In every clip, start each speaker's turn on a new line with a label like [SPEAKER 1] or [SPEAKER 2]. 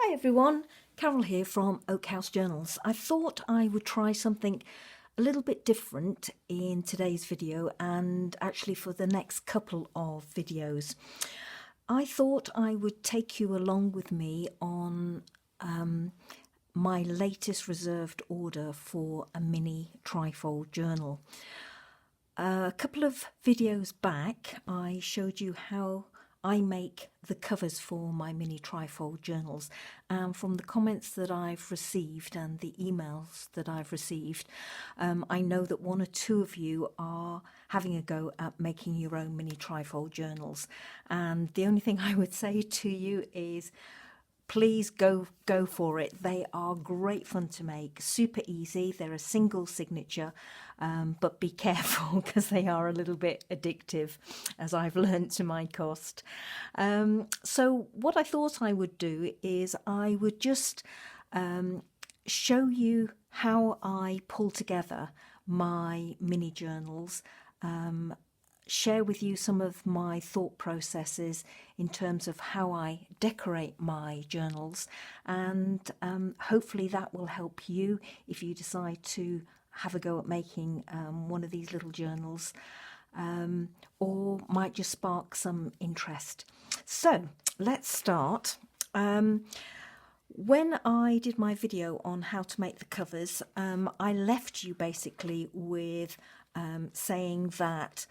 [SPEAKER 1] Hi everyone, Carol here from Oak House Journals. I thought I would try something a little bit different in today's video and actually for the next couple of videos. I thought I would take you along with me on my latest reserved order for a mini trifold journal. A couple of videos back I showed you how I make the covers for my mini trifold journals, and from the comments that I've received and the emails that I've received, I know that one or two of you are having a go at making your own mini trifold journals, and the only thing I would say to you is please go for it. They are great fun to make, super easy. They're a single signature, but be careful because they are a little bit addictive, as I've learned to my cost. So what I thought I would do is I would just show you how I pull together my mini journals, share with you some of my thought processes in terms of how I decorate my journals, and hopefully that will help you if you decide to have a go at making one of these little journals, or might just spark some interest. So let's start. When I did my video on how to make the covers, I left you basically with saying that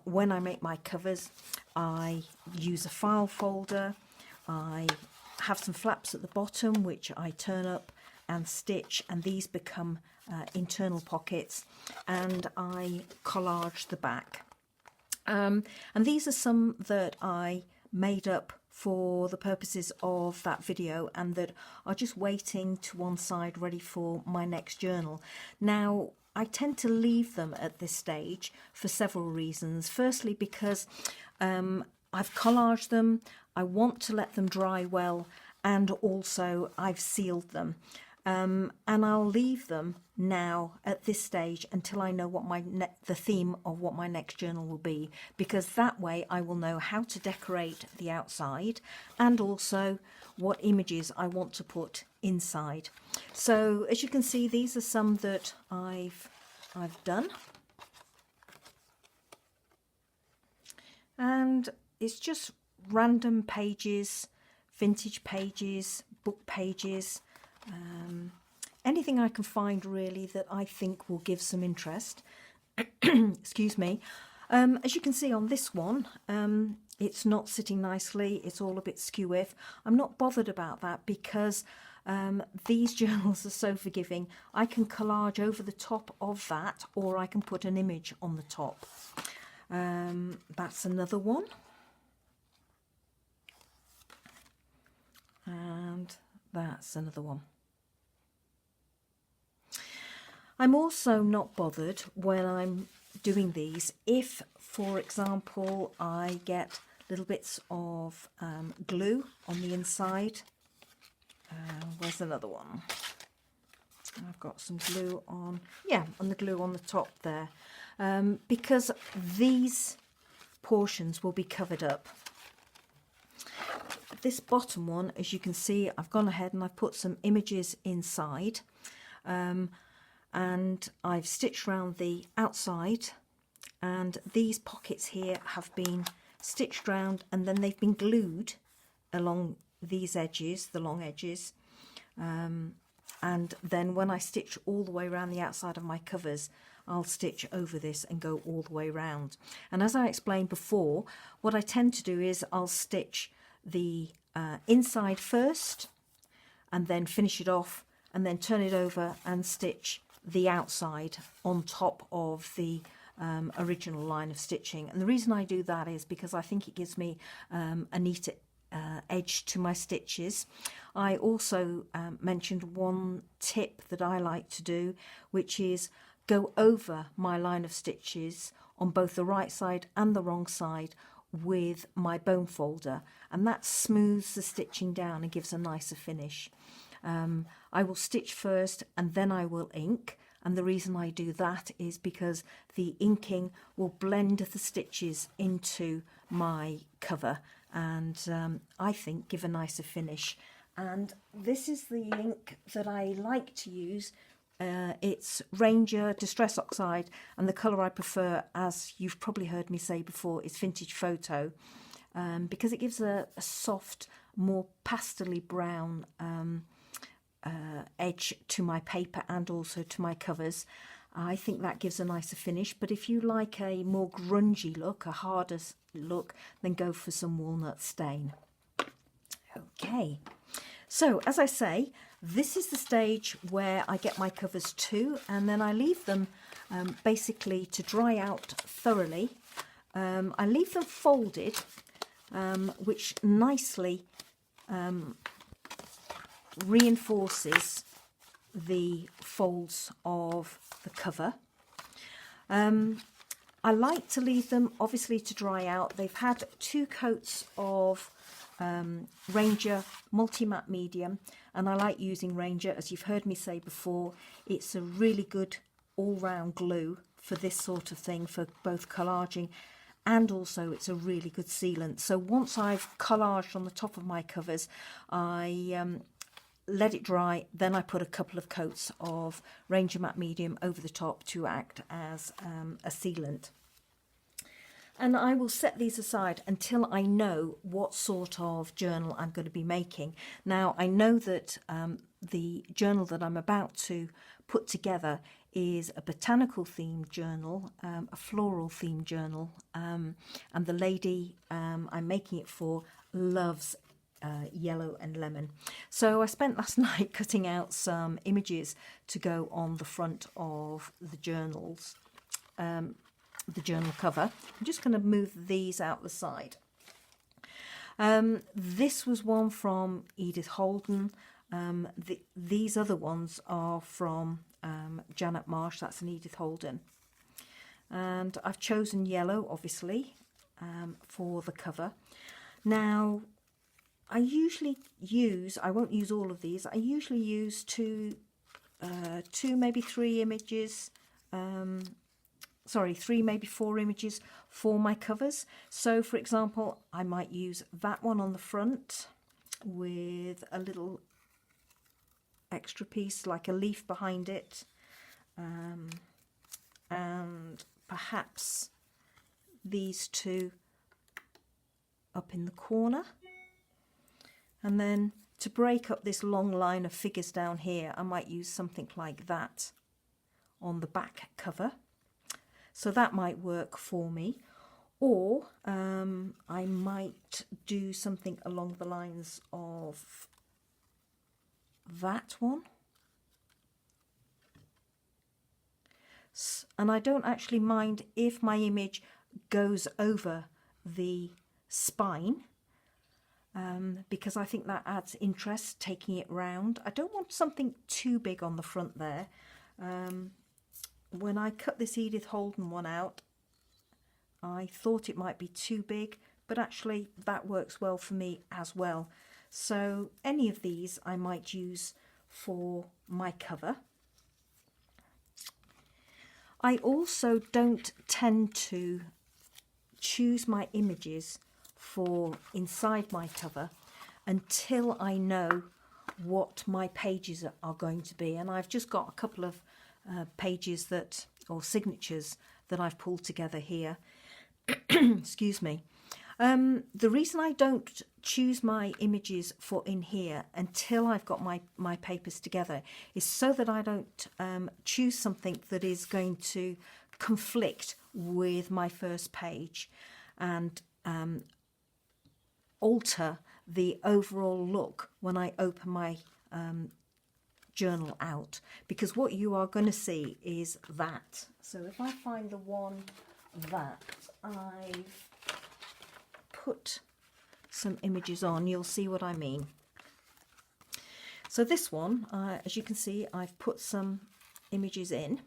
[SPEAKER 1] when I make my covers, I use a file folder. I have some flaps at the bottom which I turn up and stitch, and these become internal pockets, and I collage the back. And these are some that I made up for the purposes of that video and that are just waiting to one side ready for my next journal. Now, I tend to leave them at this stage for several reasons. Firstly, because I've collaged them, I want to let them dry well, and also I've sealed them. And I'll leave them now at this stage until I know what the theme of what my next journal will be, because that way I will know how to decorate the outside and also what images I want to put inside. So as you can see, these are some that I've done, and it's just random pages, vintage pages, book pages, anything I can find really that I think will give some interest. Excuse me. As you can see on this one, it's not sitting nicely, it's all a bit skew-if. I'm not bothered about that because these journals are so forgiving. I can collage over the top of that, or I can put an image on the top. That's another one. And that's another one. I'm also not bothered when I'm doing these if, for example, I get little bits of glue on the inside. Where's another one? I've got some glue on, yeah, on the glue on the top there, because these portions will be covered up. This bottom one, as you can see, I've gone ahead and I've put some images inside, and I've stitched around the outside, and these pockets here have been stitched round and then they've been glued along these edges, the long edges, and then when I stitch all the way around the outside of my covers, I'll stitch over this and go all the way around. And as I explained before, what I tend to do is I'll stitch the inside first and then finish it off, and then turn it over and stitch the outside on top of the original line of stitching. And the reason I do that is because I think it gives me a neater edge to my stitches. I also mentioned one tip that I like to do, which is go over my line of stitches on both the right side and the wrong side with my bone folder, and that smooths the stitching down and gives a nicer finish. I will stitch first and then I will ink, and the reason I do that is because the inking will blend the stitches into my cover and I think give a nicer finish And this is the ink that I like to use. It's Ranger Distress Oxide, and the colour I prefer, as you've probably heard me say before, is Vintage Photo, because it gives a soft, more pastel-y brown edge to my paper and also to my covers. I think that gives a nicer finish, but if you like a more grungy look, a harder look, then go for some walnut stain. Okay, so as I say, this is the stage where I get my covers to, and then I leave them basically to dry out thoroughly. I leave them folded, which nicely reinforces the folds of the cover. I like to leave them obviously to dry out. They've had 2 coats of Ranger Multi-Matte Medium, and I like using Ranger, as you've heard me say before. It's a really good all-round glue for this sort of thing, for both collaging, and also it's a really good sealant. So once I've collaged on the top of my covers, I let it dry, then I put a couple of coats of Ranger Matte Medium over the top to act as a sealant. And I will set these aside until I know what sort of journal I'm going to be making. Now, I know that the journal that I'm about to put together is a botanical themed journal, a floral themed journal, and the lady I'm making it for loves yellow and lemon. So I spent last night cutting out some images to go on the front of the journals, the journal cover. I'm just going to move these out the side. This was one from Edith Holden. These other ones are from Janet Marsh. That's an Edith Holden. And I've chosen yellow, obviously, for the cover. Now, I usually use, I won't use all of these, I usually use two, maybe 3 images, sorry, 3, maybe 4 images for my covers. So, for example, I might use that one on the front with a little extra piece, like a leaf behind it, and perhaps these 2 up in the corner. And then to break up this long line of figures down here, I might use something like that on the back cover. So that might work for me. Or I might do something along the lines of that one. And I don't actually mind if my image goes over the spine, because I think that adds interest, taking it round. I don't want something too big on the front there. When I cut this Edith Holden one out, I thought it might be too big, but actually that works well for me as well. So any of these I might use for my cover. I also don't tend to choose my images for inside my cover until I know what my pages are going to be, and I've just got a couple of pages that, or signatures that I've pulled together here. Excuse me. The reason I don't choose my images for in here until I've got my papers together is so that I don't choose something that is going to conflict with my first page and alter the overall look when I open my journal out, because what you are going to see is that. So if I find the one that I've put some images on, you'll see what I mean. So this one, as you can see, I've put some images in,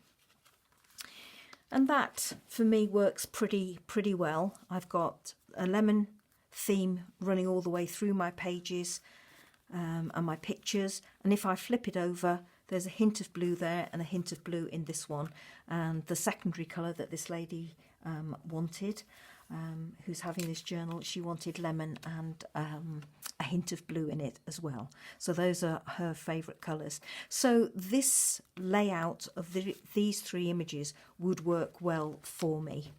[SPEAKER 1] and that for me works pretty well. I've got a lemon theme running all the way through my pages and my pictures, and if I flip it over, there's a hint of blue there and a hint of blue in this one, and the secondary colour that this lady wanted. who's having this journal, she wanted lemon and a hint of blue in it as well. So those are her favourite colours. So this layout of these three images would work well for me.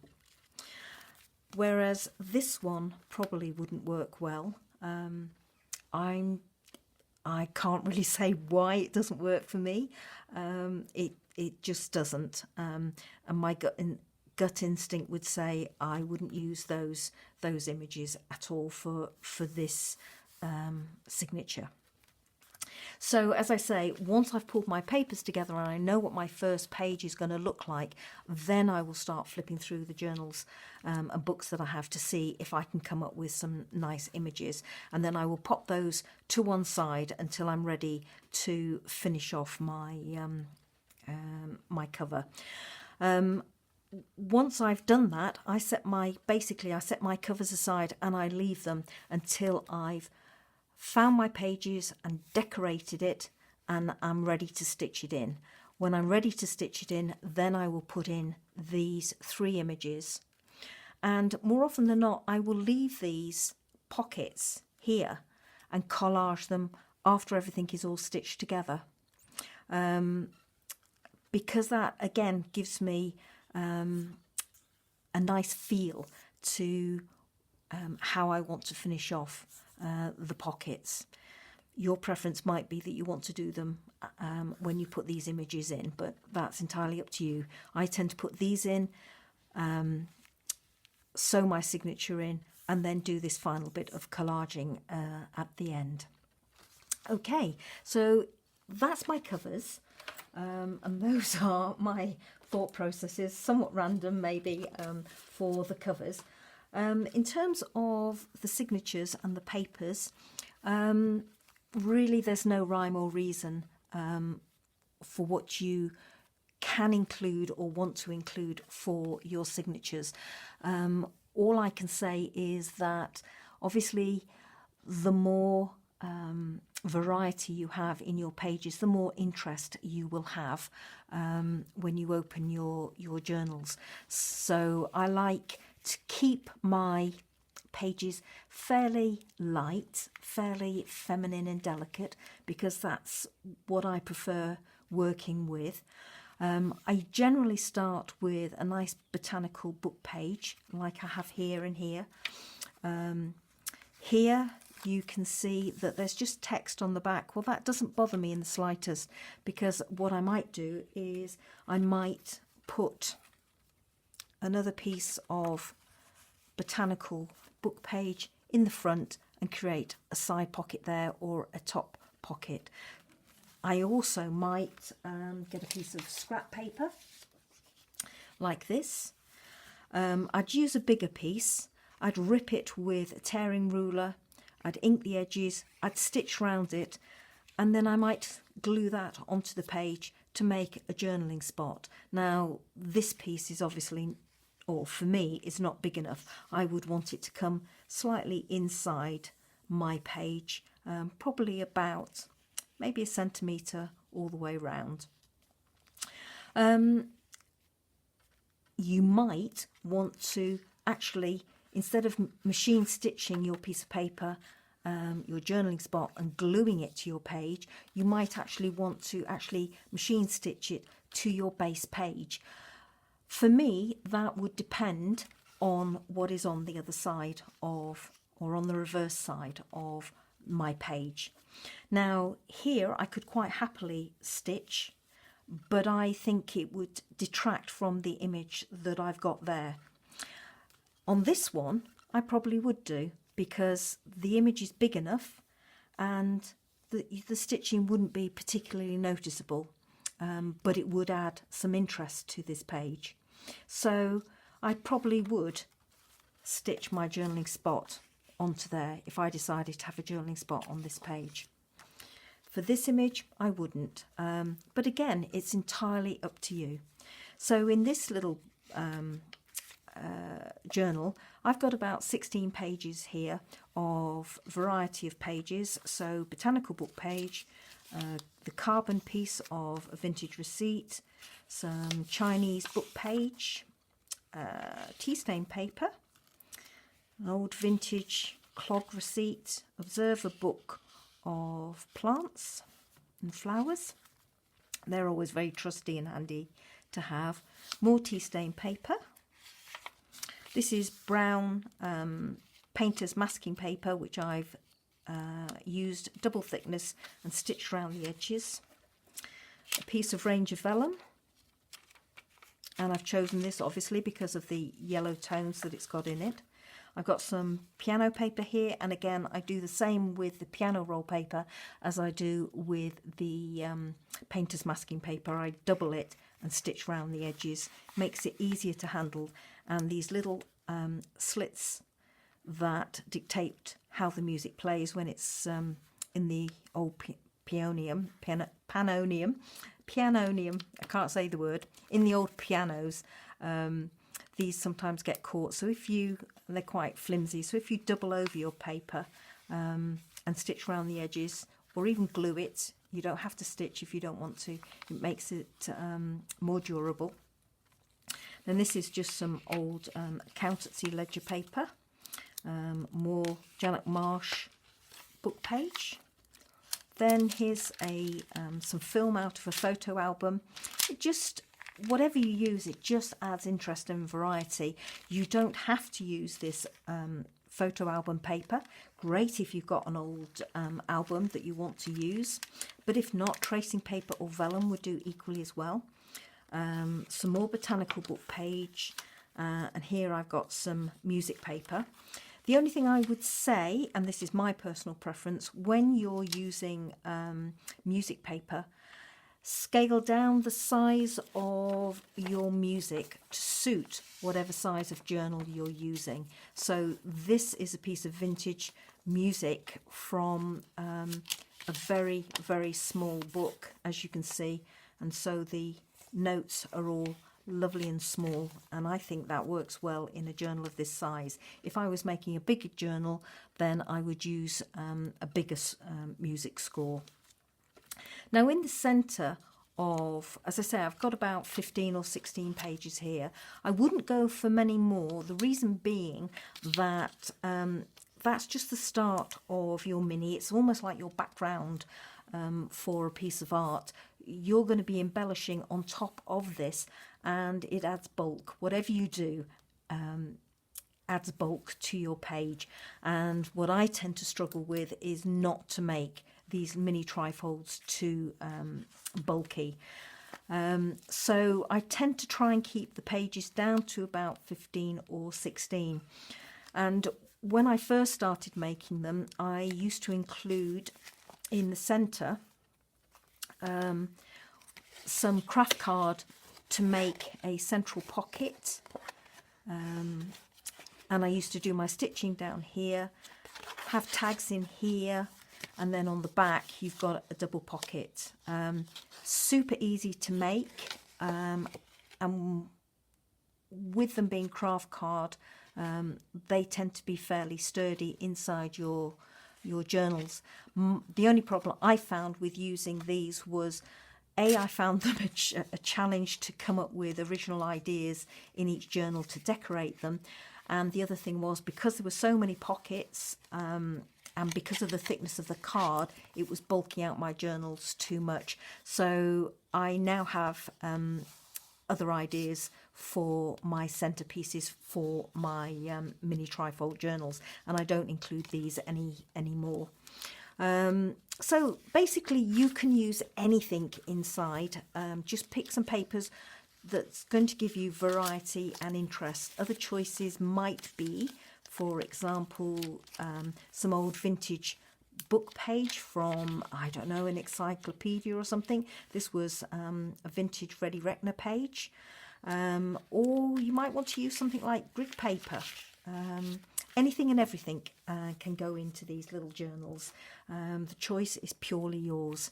[SPEAKER 1] Whereas this one probably wouldn't work well. I can't really say why it doesn't work for me. It just doesn't. And my gut instinct would say I wouldn't use those images at all for this signature. So as I say, once I've pulled my papers together and I know what my first page is going to look like, then I will start flipping through the journals and books that I have to see if I can come up with some nice images. And then I will pop those to one side until I'm ready to finish off my my cover. Once I've done that, I set my covers aside and I leave them until I've found my pages and decorated it and I'm ready to stitch it in. When I'm ready to stitch it in, then I will put in these three images. And more often than not, I will leave these pockets here and collage them after everything is all stitched together. Because that, again, gives me a nice feel to how I want to finish off the pockets. Your preference might be that you want to do them when you put these images in, but that's entirely up to you. I tend to put these in, sew my signature in, and then do this final bit of collaging at the end. Okay, so that's my covers, and those are my thought processes, somewhat random maybe, for the covers. In terms of the signatures and the papers, really there's no rhyme or reason for what you can include or want to include for your signatures. All I can say is that obviously the more variety you have in your pages, the more interest you will have when you open your journals. So I like to keep my pages fairly light, fairly feminine and delicate, because that's what I prefer working with. I generally start with a nice botanical book page like I have here and here. Here you can see that there's just text on the back. Well, that doesn't bother me in the slightest, because what I might do is I might put another piece of botanical book page in the front and create a side pocket there or a top pocket. I also might get a piece of scrap paper like this. I'd use a bigger piece. I'd rip it with a tearing ruler. I'd ink the edges. I'd stitch round it, and then I might glue that onto the page to make a journaling spot. Now, this piece is obviously, or for me, is not big enough. I would want it to come slightly inside my page, probably about maybe a centimetre all the way round. You might want to actually, instead of machine stitching your piece of paper, your journaling spot, and gluing it to your page, you might actually want to machine stitch it to your base page. For me, that would depend on what is on the other side of, or on the reverse side of my page. Now here I could quite happily stitch, but I think it would detract from the image that I've got there. On this one I probably would do, because the image is big enough and the stitching wouldn't be particularly noticeable, but it would add some interest to this page. So I probably would stitch my journaling spot onto there if I decided to have a journaling spot on this page. For this image I wouldn't, but again, it's entirely up to you. So in this little journal, I've got about 16 pages here of variety of pages. So botanical book page, the carbon piece of a vintage receipt, some Chinese book page, tea stain paper, An old vintage clogged receipt. Observe a book of plants and flowers. They're always very trusty and handy to have. More tea stain paper. This is brown painter's masking paper, which I've used double thickness and stitched around the edges. A piece of Ranger vellum, and I've chosen this obviously because of the yellow tones that it's got in it. I've got some piano paper here, and again I do the same with the piano roll paper as I do with the painter's masking paper. I double it and stitch around the edges, makes it easier to handle, and these little slits that dictate how the music plays when it's in the old pianonium, I can't say the word, in the old pianos. These sometimes get caught, so they're quite flimsy, so if you double over your paper and stitch around the edges, or even glue it, you don't have to stitch if you don't want to, it makes it more durable. Then this is just some old accountancy ledger paper, more Janet Marsh book page. Then here's some film out of a photo album. Whatever you use, it just adds interest and variety. You don't have to use this photo album paper. Great if you've got an old album that you want to use, but if not, tracing paper or vellum would do equally as well. Some more botanical book page, and here I've got some music paper. The only thing I would say, and this is my personal preference, when you're using music paper, scale down the size of your music to suit whatever size of journal you're using. So this is a piece of vintage music from a very, very small book, as you can see, and so the notes are all lovely and small, and I think that works well in a journal of this size. If I was making a bigger journal, then I would use a bigger music score. Now in the centre of, as I say, I've got about 15 or 16 pages here. I wouldn't go for many more, the reason being that that's just the start of your mini. It's almost like your background for a piece of art. You're going to be embellishing on top of this, and it adds bulk. Whatever you do adds bulk to your page, and what I tend to struggle with is not to make these mini trifolds too bulky. So I tend to try and keep the pages down to about 15 or 16. And when I first started making them, I used to include in the centre some craft card to make a central pocket, and I used to do my stitching down here, have tags in here, and then on the back you've got a double pocket. Super easy to make, and with them being craft card, they tend to be fairly sturdy inside your journals. The only problem I found with using these was, I found them a challenge to come up with original ideas in each journal to decorate them, and the other thing was, because there were so many pockets and because of the thickness of the card, it was bulking out my journals too much. So I now have other ideas for my centerpieces for my mini trifold journals, and I don't include these anymore. So basically you can use anything inside. Just pick some papers that's going to give you variety and interest. Other choices might be, for example, some old vintage book page from, I don't know, an encyclopedia or something. This was a vintage Freddie Reckner page. Or you might want to use something like grid paper. Anything and everything can go into these little journals. The choice is purely yours.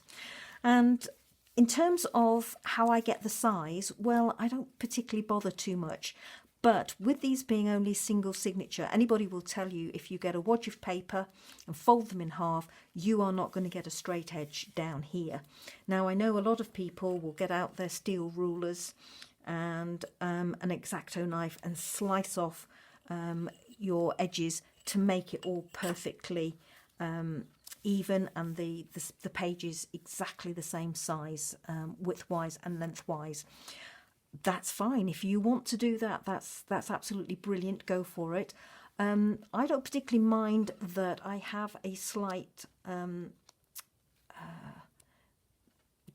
[SPEAKER 1] And in terms of how I get the size, well, I don't particularly bother too much. But with these being only single signature, anybody will tell you if you get a wad of paper and fold them in half, you are not going to get a straight edge down here. Now, I know a lot of people will get out their steel rulers and an X-Acto knife and slice off your edges to make it all perfectly even, and the pages exactly the same size, widthwise and lengthwise. That's fine. If you want to do that, that's absolutely brilliant. Go for it. I don't particularly mind that I have a slight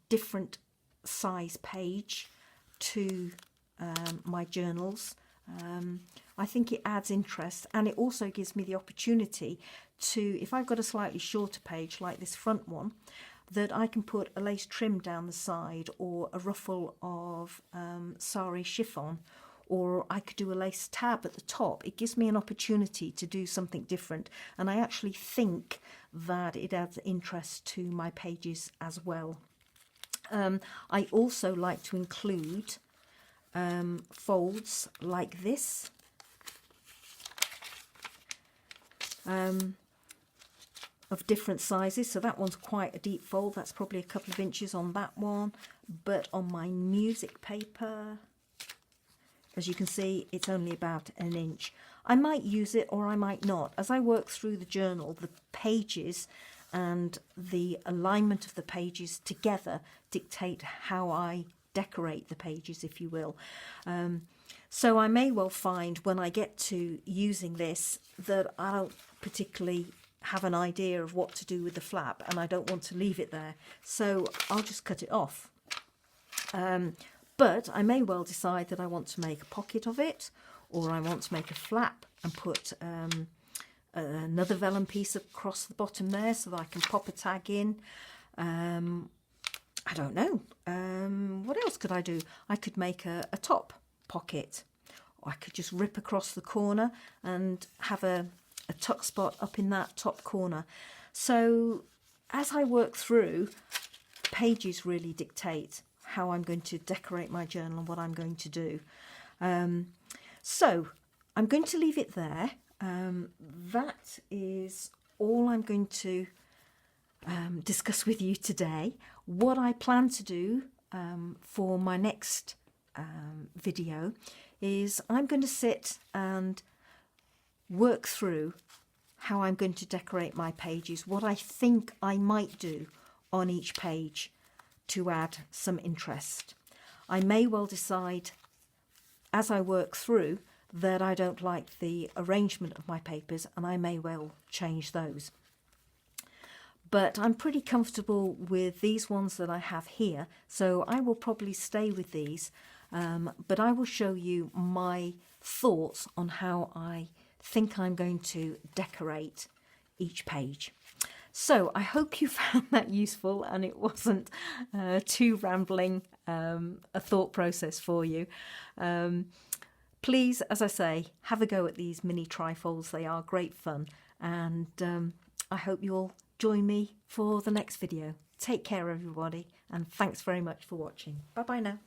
[SPEAKER 1] different size page to my journals. I think it adds interest, and it also gives me the opportunity to, if I've got a slightly shorter page like this front one, that I can put a lace trim down the side, or a ruffle of sari chiffon, or I could do a lace tab at the top. It gives me an opportunity to do something different, and I actually think that it adds interest to my pages as well. I also like to include folds like this. Of different sizes. So that one's quite a deep fold. That's probably a couple of inches on that one. But on my music paper, as you can see, it's only about an inch. I might use it or I might not. As I work through the journal, the pages and the alignment of the pages together dictate how I decorate the pages, if you will. So I may well find when I get to using this that I don't particularly have an idea of what to do with the flap, and I don't want to leave it there, so I'll just cut it off. But I may well decide that I want to make a pocket of it, or I want to make a flap and put another vellum piece across the bottom there so that I can pop a tag in. I don't know. What else could I do? I could make a top pocket, or I could just rip across the corner and have a tuck spot up in that top corner. So as I work through, pages really dictate how I'm going to decorate my journal and what I'm going to do. So I'm going to leave it there. That is all I'm going to discuss with you today. What I plan to do for my next video is I'm going to sit and work through how I'm going to decorate my pages, what I think I might do on each page to add some interest. I may well decide as I work through that I don't like the arrangement of my papers, and I may well change those. But I'm pretty comfortable with these ones that I have here, so I will probably stay with these, but I will show you my thoughts on how I think I'm going to decorate each page. So I hope you found that useful and it wasn't too rambling a thought process for you. Please, as I say, have a go at these mini trifolds. They are great fun, and I hope you'll join me for the next video. Take care, everybody, and thanks very much for watching. Bye bye now.